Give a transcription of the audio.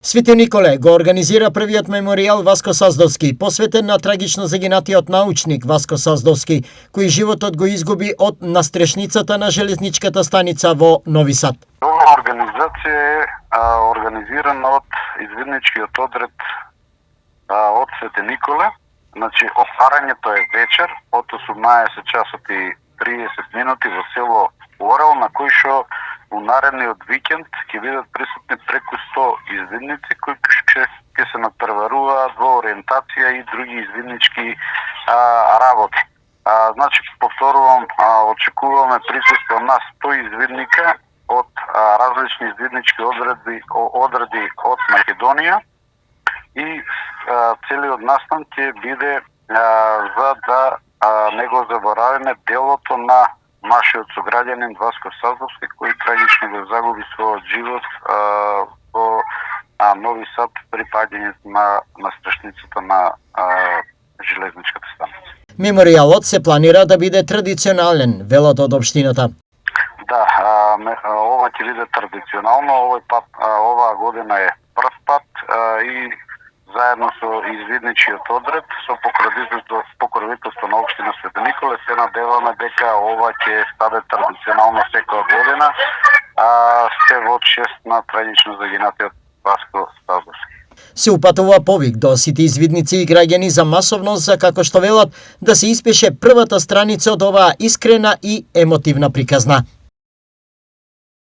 Свети Николе го организира првиот меморијал Васко Саздовски, посветен на трагично загинатиот научник Васко Саздовски, кој животот го изгуби од настрешницата на железничката станица во Нови Сад. Ова организација е организирана од извидничкиот одред од Свети Николе. Значи, отварањето е вечер од 18 часот и 30 минути во село Орел, на кој шо у наредниот викенд ќе бидат присутни преку 100 извидници кои ќе се натпреваруваат во ориентација и други извиднички работи. Значи, повторувам, очекуваме присуство на 100 извидника од различни извиднички одреди од Македонија и целиот настан ќе биде за да не го заборавиме делото на нашиот сограѓанин Васко Саздовски, кој трагично го загуби својот живот во Нови Сад при паѓањето на настрешницата на железничката станица. Меморијалот се планира да биде традиционален, велат од општината. Да, ова ќе биде традиционално, овој пат, оваа година е прв пат и заедно со извидничиот одред, со покровителство на општина Свети Николе, се надеваме дека ова ќе стане традиционално секоја година, се во чест на трагично загинатиот Васко Саздовски. Се упатува повик до сите извидници и граѓани за масовност, за како што велат, да се испише првата страница од оваа искрена и емотивна приказна.